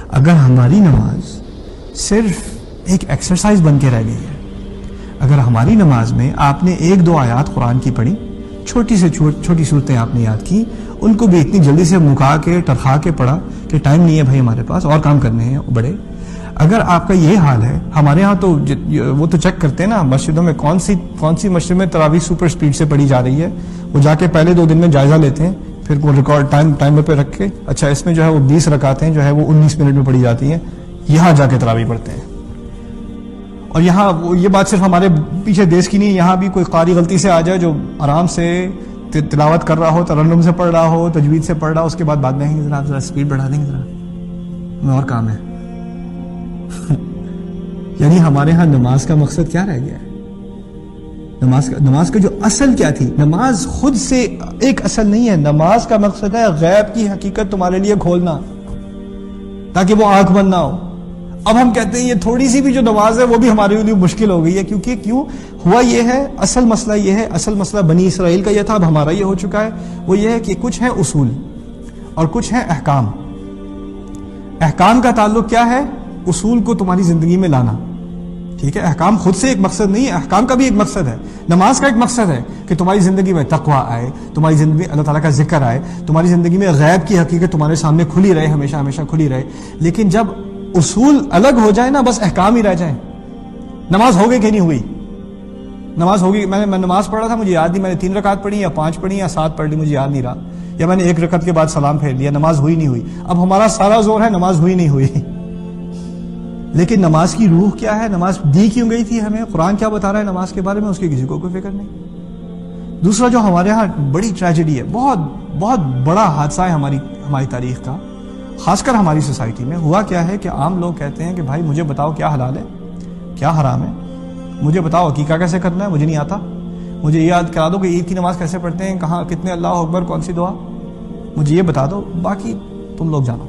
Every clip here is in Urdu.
اگر ہماری نماز صرف ایک ایکسرسائز بن کے رہ گئی ہے، اگر ہماری نماز میں آپ نے 1-2 آیات قرآن کی پڑھی، چھوٹی سے چھوٹی صورتیں آپ نے یاد کی، ان کو بھی اتنی جلدی سے مکا کے ٹرخا کے پڑھا کہ ٹائم نہیں ہے بھائی ہمارے پاس اور کام کرنے ہیں بڑے، اگر آپ کا یہ حال ہے، ہمارے ہاں تو وہ تو چیک کرتے ہیں نا مسجدوں میں کون سی مسجد میں تراویح سپر سپیڈ سے پڑھی جا رہی ہے، وہ جا کے پہلے 2 دن میں جائزہ لیتے ہیں، پھر وہ ریکارڈ ٹائمر پہ رکھ کے اچھا اس میں جو ہے وہ 20 رکعتیں جو ہے وہ 19 منٹ میں پڑھی جاتی ہیں، یہاں جا کے تراویح پڑھتے ہیں۔ اور یہاں یہ بات صرف ہمارے پیچھے دیش کی نہیں، یہاں بھی کوئی قاری غلطی سے آ جائے جو آرام سے تلاوت کر رہا ہو، ترنم سے پڑھ رہا ہو، تجوید سے پڑھ رہا ہو، اس کے بعد میں ذرا اسپیڈ بڑھا دیں گے ذرا، میں اور کام ہے۔ یعنی ہمارے ہاں نماز کا مقصد کیا رہ گیا ہے؟ نماز کا جو اصل کیا تھی؟ نماز خود سے ایک اصل نہیں ہے، نماز کا مقصد ہے غیب کی حقیقت تمہارے لیے کھولنا تاکہ وہ آنکھ بند نہ ہو۔ اب ہم کہتے ہیں یہ تھوڑی سی بھی جو نماز ہے وہ بھی ہمارے لیے مشکل ہو گئی ہے، کیونکہ کیوں ہوا یہ ہے، اصل مسئلہ یہ ہے، اصل مسئلہ بنی اسرائیل کا یہ تھا، اب ہمارا یہ ہو چکا ہے، وہ یہ ہے کہ کچھ ہیں اصول اور کچھ ہیں احکام۔ احکام کا تعلق کیا ہے؟ اصول کو تمہاری زندگی میں لانا، ٹھیک ہے؟ احکام خود سے ایک مقصد نہیں ہے، احکام کا بھی ایک مقصد ہے، نماز کا ایک مقصد ہے کہ تمہاری زندگی میں تقویٰ آئے، تمہاری زندگی میں اللہ تعالیٰ کا ذکر آئے، تمہاری زندگی میں غیب کی حقیقت تمہارے سامنے کھلی رہے، ہمیشہ ہمیشہ کھلی رہے۔ لیکن جب اصول الگ ہو جائے نا، بس احکام ہی رہ جائیں، نماز ہو گئی کہ نہیں ہوئی؟ نماز ہوگی، میں نماز پڑھا تھا مجھے یاد نہیں، میں نے 3 رکعت پڑھی یا 5 پڑھی یا 7 پڑھ لی، مجھے یاد نہیں رہا، یا میں نے 1 رکعت کے بعد سلام پھیر لیا، نماز ہوئی نہیں ہوئی۔ اب ہمارا سارا زور ہے نماز ہوئی نہیں ہوئی، لیکن نماز کی روح کیا ہے؟ نماز دی کیوں گئی تھی ہمیں؟ قرآن کیا بتا رہا ہے نماز کے بارے میں؟ اس کی کسی کو کوئی فکر نہیں۔ دوسرا جو ہمارے ہاں بڑی ٹریجڈی ہے، بہت بہت بڑا حادثہ ہے ہماری تاریخ کا، خاص کر ہماری سوسائٹی میں ہوا کیا ہے کہ عام لوگ کہتے ہیں کہ بھائی مجھے بتاؤ کیا حلال ہے کیا حرام ہے، مجھے بتاؤ عقیقہ کیسے کرنا ہے، مجھے نہیں آتا، مجھے یہ یاد کرا دو کہ عید کی نماز کیسے پڑھتے ہیں، کہاں کتنے اللہ اکبر، کون سی دعا، مجھے یہ بتا دو، باقی تم لوگ جانو۔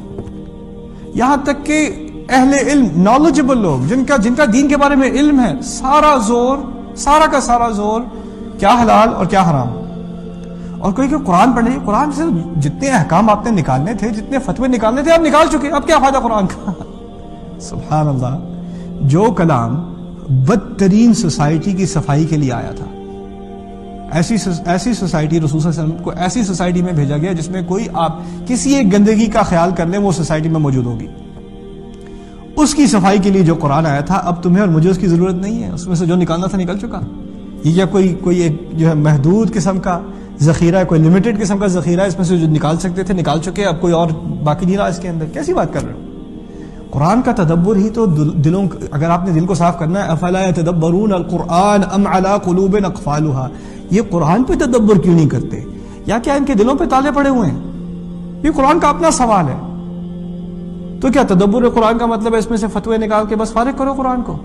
یہاں تک کہ اہل علم، نالجبل لوگ جن کا دین کے بارے میں علم ہے، سارا کا سارا زور کیا حلال اور کیا حرام، اور کوئی کہ قرآن پڑھنے، قرآن سے جتنے احکام آپ نے نکالنے تھے، جتنے فتوے نکالنے تھے آپ نکال چکے، اب کیا فائدہ قرآن کا؟ سبحان اللہ۔ جو کلام بدترین سوسائٹی کی صفائی کے لیے آیا تھا، ایسی سوسائٹی، رسول صلی اللہ علیہ وسلم کو ایسی سوسائٹی میں بھیجا گیا جس میں کوئی آپ کسی ایک گندگی کا خیال کر لیں وہ سوسائٹی میں موجود ہوگی، اس کی صفائی کے لیے جو قرآن آیا تھا، اب تمہیں اور مجھے اس کی ضرورت نہیں ہے، اس میں سے جو نکالنا تھا نکل چکا۔ یہ کوئی ایک جو ہے محدود قسم کا ذخیرہ ہے، کوئی لمیٹڈ قسم کا ذخیرہ ہے، اس میں سے جو نکال سکتے تھے نکال چکے، اب کوئی اور باقی نہیں رہا اس کے اندر۔ کیسی بات کر رہے ہو؟ قرآن کا تدبر ہی تو دلوں، اگر آپ نے دل کو صاف کرنا ہے، افلا یتدبرون القرآن ام علی قلوب اقفالها، یہ قرآن پہ تدبر کیوں نہیں کرتے؟ یا کیا ان کے دلوں پہ تالے پڑے ہوئے ہیں؟ یہ قرآن کا اپنا سوال ہے۔ تو کیا تدبر قرآن کا مطلب ہے اس میں سے فتوے نکال کے بس فارغ کرو قرآن کو؟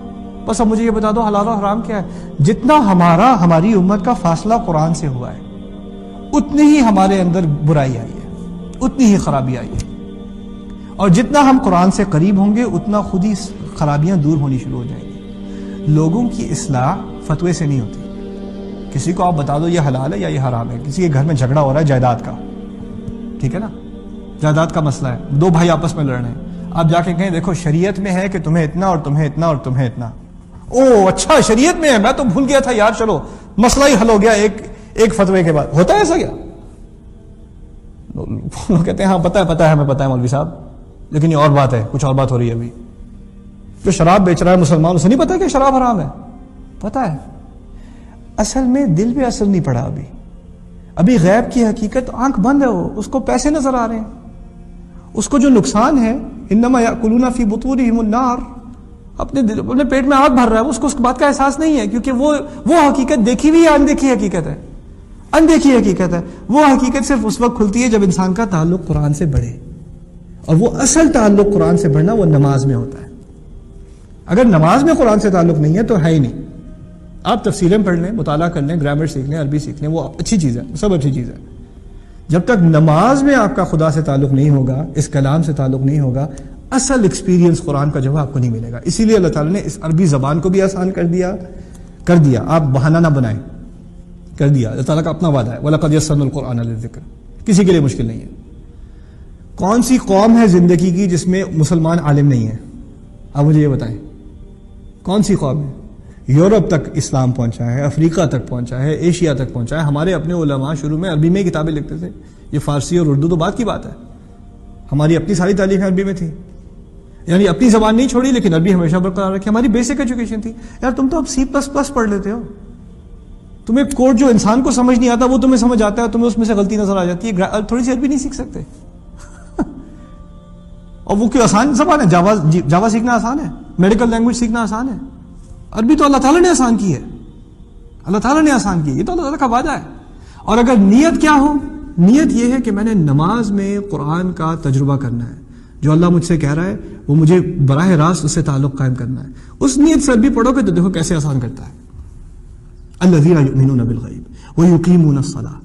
بس اب مجھے یہ بتا دو حلال و حرام کیا ہے؟ جتنا ہماری امت کا فاصلہ قرآن سے ہوا ہے، اتنی ہی ہمارے اندر برائی آئی ہے، اتنی ہی خرابی آئی ہے، اور جتنا ہم قرآن سے قریب ہوں گے اتنا خود ہی خرابیاں دور ہونی شروع ہو جائیں گی۔ لوگوں کی اصلاح فتوے سے نہیں ہوتی۔ کسی کو آپ بتا دو یہ حلال ہے یا یہ حرام ہے، کسی کے گھر میں جھگڑا ہو رہا ہے جائیداد کا، ٹھیک ہے نا، جائیداد کا مسئلہ ہے، 2 بھائی آپس میں لڑ رہے ہیں، آپ جا کے کہیں دیکھو شریعت میں ہے کہ تمہیں اتنا اور تمہیں اتنا اور تمہیں اتنا، او اچھا شریعت میں ہے، میں تو بھول گیا تھا یار، چلو مسئلہ ہی حل ہو گیا ایک فتوے کے بعد۔ ہوتا ہے ایسا کیا؟ لوگ کہتے ہیں ہاں پتہ ہے ہمیں پتہ ہے مولوی صاحب، لیکن یہ اور بات ہے، کچھ اور بات ہو رہی ہے۔ ابھی جو شراب بیچ رہا ہے مسلمان، اسے نہیں پتا کہ شراب حرام ہے؟ پتہ ہے، اصل میں دل پہ اثر نہیں پڑا، ابھی غیب کی حقیقت آنکھ بند ہے، اس کو پیسے نظر آ رہے ہیں، اس کو جو نقصان ہے، انما یاکلون فی بطونہم النار، اپنے پیٹ میں آگ بھر رہا ہے، اس کو اس بات کا احساس نہیں ہے، کیونکہ وہ حقیقت دیکھی ہوئی ہے، اندیکھی حقیقت ہے، اندیکھی حقیقت ہے۔ وہ حقیقت صرف اس وقت کھلتی ہے جب انسان کا تعلق قرآن سے بڑھے، اور وہ اصل تعلق قرآن سے بڑھنا وہ نماز میں ہوتا ہے۔ اگر نماز میں قرآن سے تعلق نہیں ہے تو ہے ہی نہیں۔ آپ تفسیریں پڑھ لیں، مطالعہ کر لیں، گرامر سیکھ لیں، عربی سیکھ لیں، وہ اچھی چیز ہے، سب اچھی چیز ہے۔ جب تک نماز میں آپ کا خدا سے تعلق نہیں ہوگا، اس کلام سے تعلق نہیں ہوگا، اصل ایکسپیرینس قرآن کا جو ہے آپ کو نہیں ملے گا۔ اسی لیے اللہ تعالیٰ نے اس عربی زبان کو بھی آسان کر دیا، آپ بہانہ نہ بنائیں، کر دیا۔ اللہ تعالیٰ کا اپنا وعدہ ہے، وَلَقَدْ يَسَّرْنَا الْقُرْآنَ لِلذِّكْرِ، کسی کے لیے مشکل نہیں ہے۔ کون سی قوم ہے زندگی کی جس میں مسلمان عالم نہیں ہے؟ آپ مجھے یہ بتائیں کون سی قوم ہے؟ یورپ تک اسلام پہنچا ہے، افریقہ تک پہنچا ہے، ایشیا تک پہنچا ہے. ہمارے اپنے علماء شروع میں عربی میں کتابیں لکھتے تھے. یہ فارسی اور اردو تو بات کی بات ہے، ہماری اپنی ساری تعلیمیں عربی میں تھی. یعنی اپنی زبان نہیں چھوڑی لیکن عربی ہمیشہ برقرار رکھی. ہماری بیسک ایجوکیشن تھی. یار تم تو اب C++ پڑھ لیتے ہو، تمہیں کوڈ جو انسان کو سمجھ نہیں آتا وہ تمہیں سمجھ آتا ہے، تمہیں اس میں سے غلطی نظر آ جاتی ہے. تھوڑی سی عربی نہیں سیکھ سکتے؟ اور وہ کیوں آسان زبان ہے؟ جاوا سیکھنا آسان ہے، میڈیکل لینگویج سیکھنا آسان ہے. عربی تو اللہ تعالیٰ نے آسان کی ہے، اللہ تعالیٰ نے آسان کی ہے، یہ تو اللہ تعالیٰ کا وعدہ ہے. اور اگر نیت کیا ہو؟ نیت یہ ہے کہ میں نے نماز میں قرآن کا تجربہ کرنا ہے، جو اللہ مجھ سے کہہ رہا ہے وہ مجھے براہ راست اس سے تعلق قائم کرنا ہے. اس نیت سے عربی پڑھو گے تو دیکھو کیسے آسان کرتا ہے. الذین یؤمنون بالغیب ویقیمون الصلاۃ